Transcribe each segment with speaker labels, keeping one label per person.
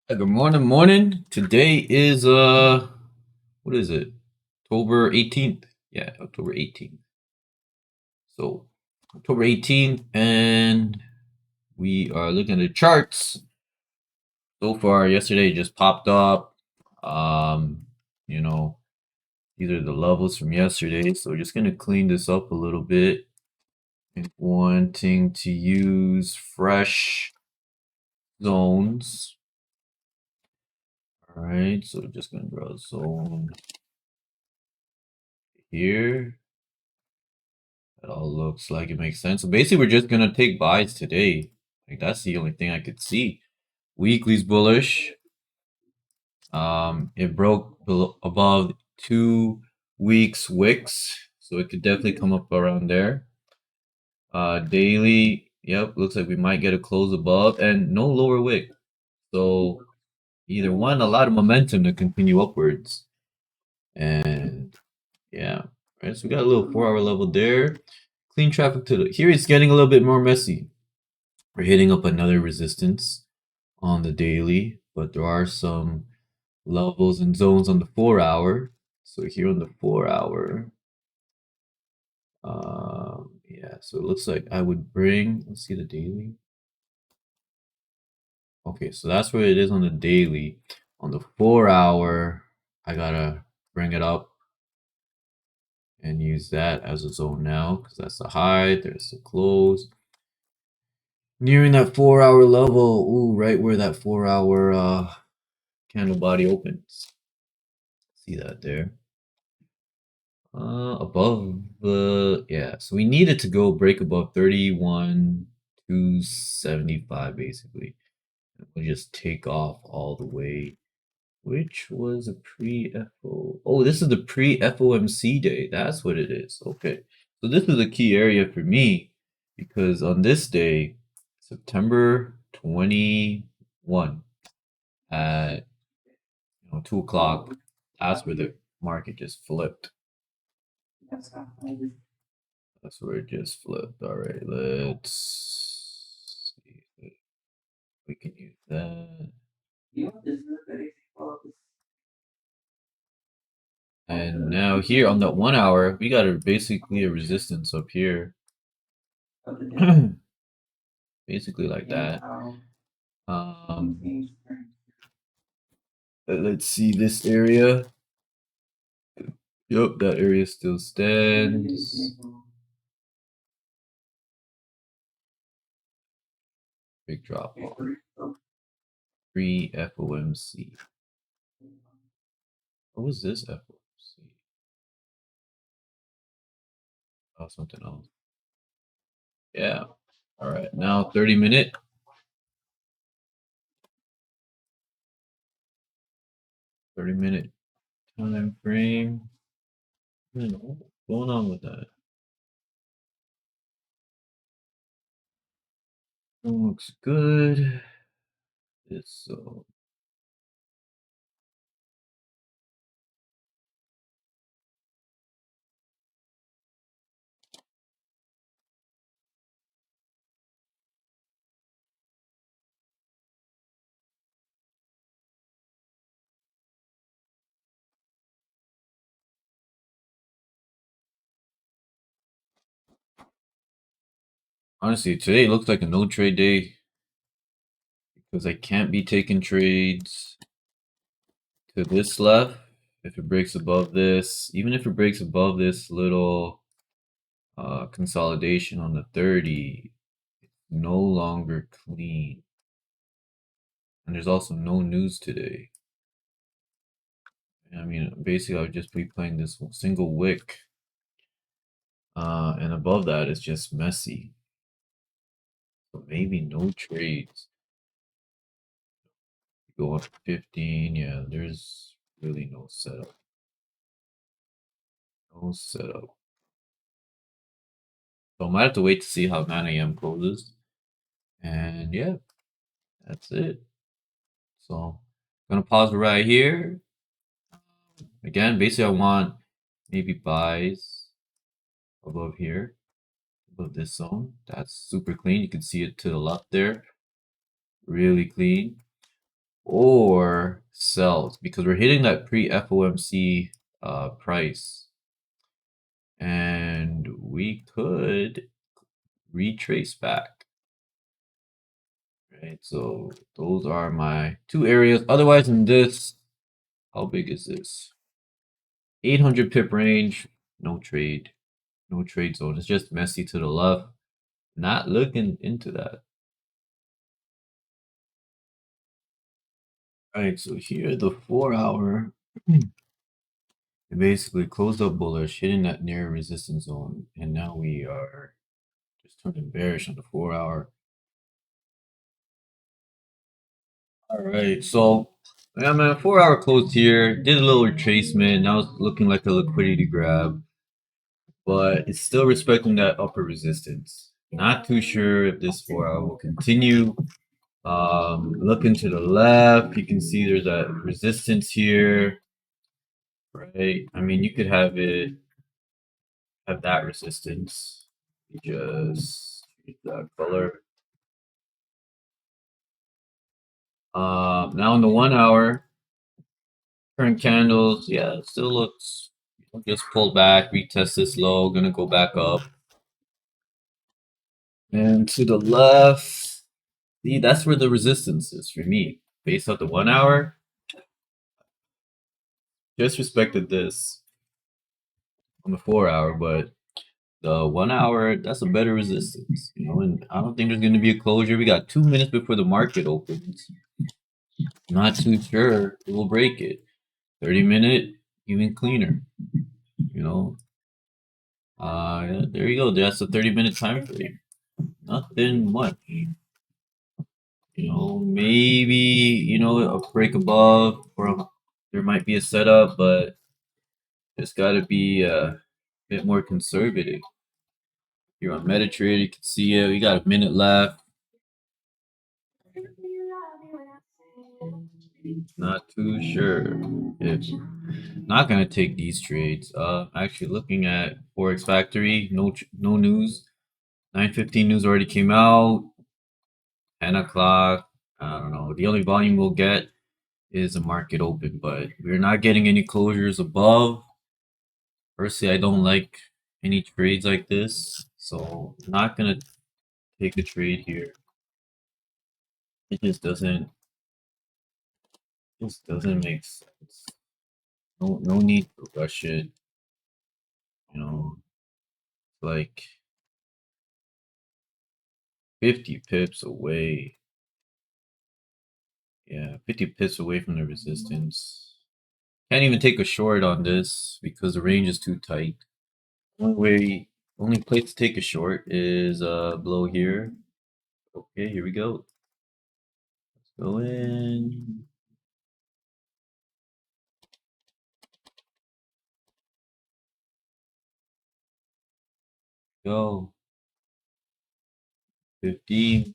Speaker 1: Good morning. Today is what is it? October 18th. Yeah, October 18th. So October 18th, and we are looking at the charts. So far, yesterday just popped up. Um, you know, these are the levels from yesterday. So we're just gonna clean this up a little bit. And wanting to use fresh zones. All right, so we're just gonna draw a zone here. That all looks like it makes sense. So basically, we're just gonna take buys today. Like that's the only thing I could see. Weekly's bullish. It broke above 2 weeks wicks, so it could definitely come up around there. Daily, yep, looks like we might get a close above and no lower wick. So either one, a lot of momentum to continue upwards. And yeah, right. So we got a little 4-hour level there. Clean traffic to the here. It's getting a little bit more messy. We're hitting up another resistance on the daily, but there are some levels and zones on the 4-hour. So here on the 4-hour, yeah. So it looks like I would bring. Let's see the daily. Okay, so that's where it is on the daily. On the 4-hour, I gotta bring it up and use that as a zone now because that's the high. There's the close. Nearing that 4-hour level. Ooh, right where that 4-hour candle body opens. See that there. Above the yeah, so we needed to go break above 31,275 basically. We'll just take off all the way, which was a pre-FO. Oh, this is the pre-FOMC day. That's what it is. Okay. So this is a key area for me because on this day, September 21 at 2 o'clock, that's where the market just flipped. That's where it just flipped. All right, let's see if we can use that. And now here on that 1 hour, we got basically a resistance up here. Basically like that. Um, let's see this area. Yep, that area still stands. Big drop off. Pre-FOMC. What was this FOMC? Oh, something else. Yeah. All right. Now 30-minute. 30-minute time frame. Man, what's going on with that? Looks good. It's so. Honestly, today looks like a no trade day because I can't be taking trades to this left. If it breaks above this, even if it breaks above this little consolidation on the 30, it's no longer clean. And there's also no news today. I mean, basically, I would just be playing this single wick. And above that, it's just messy. So maybe no trades. Go up 15. Yeah, there's really no setup. No setup. So I might have to wait to see how 9 a.m. closes. And yeah, that's it. So I'm gonna pause right here. Again, basically I want maybe buys above here, above this zone. That's super clean. You can see it to the left there. Really clean. or sells because we're hitting that pre-FOMC price, and we could retrace back. Right, so those are my two areas. Otherwise, in this, how big is this? 800 pip range, no trade, no trade zone. It's just messy to the left. Not looking into that. All right, so here the 4 hour, it basically closed up bullish, hitting that near resistance zone, and now we are just turning bearish on the 4 hour. All right, so yeah, man, 4 hour closed here, did a little retracement. Now it's looking like a liquidity grab, but it's still respecting that upper resistance. Not too sure if this 4 hour will continue. Looking to the left, you can see there's a resistance here, right? I mean, you could have it have that resistance. Just change that color. Now in the 1 hour, current candles, yeah, it still looks just pulled back, retest this low, gonna go back up. And to the left, see, that's where the resistance is for me. Based off the 1 hour, just respected this on the 4 hour, but the 1 hour, that's a better resistance, you know, and I don't think there's gonna be a closure. We got 2 minutes before the market opens. Not too sure it will break it. 30-minute, even cleaner, you know. Yeah, there you go. That's a 30-minute time frame. Nothing much. You know, maybe, you know, a break above or there might be a setup, but it's got to be a bit more conservative. You're on MetaTrader, you can see it. We got a minute left. Not too sure if not gonna take these trades. Actually looking at Forex Factory, no news. 9:15 news already came out. 10 o'clock. I don't know. The only volume we'll get is a market open, but we're not getting any closures above. Personally, I don't like any trades like this, so I'm not gonna take a trade here. It just doesn't make sense. No need to rush it. You know, like 50 pips away. Yeah, 50 pips away from the resistance. Can't even take a short on this because the range is too tight. Only place to take a short is below here. Okay, here we go. Let's go in. Go. 15.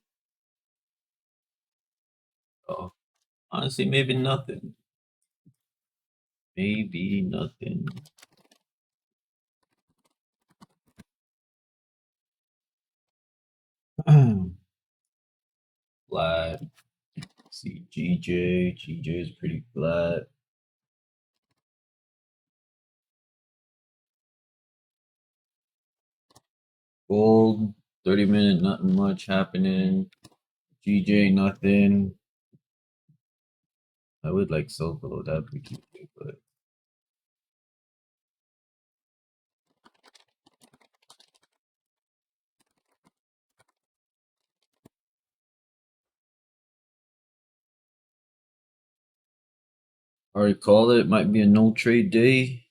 Speaker 1: Oh, honestly, maybe nothing. Maybe nothing. Flat. See GJ. GJ is pretty flat. Gold. 30-minute, nothing much happening. GJ, nothing. I would like sell below that for GJ, but I already called it. Might be a no trade day.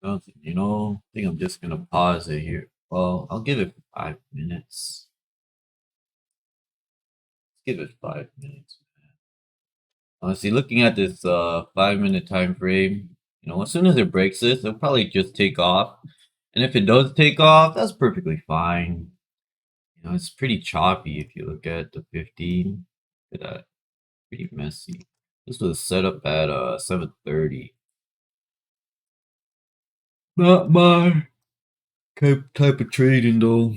Speaker 1: Nothing, you know. I think I'm just gonna pause it here. Well, I'll give it 5 minutes. Let's give it 5 minutes. Honestly, looking at this 5 minute time frame, you know, as soon as it breaks this, it'll probably just take off. And if it does take off, that's perfectly fine. You know, it's pretty choppy if you look at the 15. Look at that. Pretty messy. This was set up at 7:30. Not my type of trading though.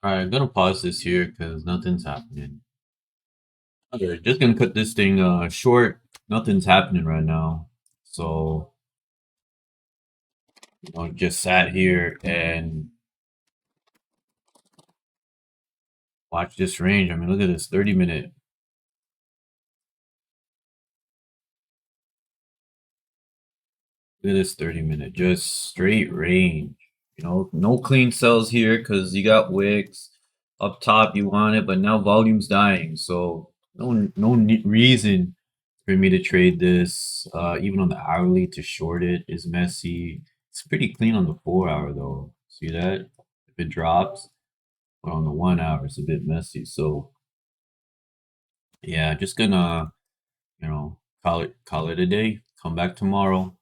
Speaker 1: All right, I'm gonna pause this here because nothing's happening. Okay, just gonna cut this thing short. Nothing's happening right now, so just sat here and watch this range. I mean, look at this 30-minute. Look at this 30-minute, just straight range. No clean sells here because you got wicks up top. You want it, but now volume's dying, so no reason for me to trade this. Even on the hourly to short it is messy. It's pretty clean on the 4 hour though. See that? If it drops, but on the 1 hour, it's a bit messy. So yeah, just gonna call it a day. Come back tomorrow.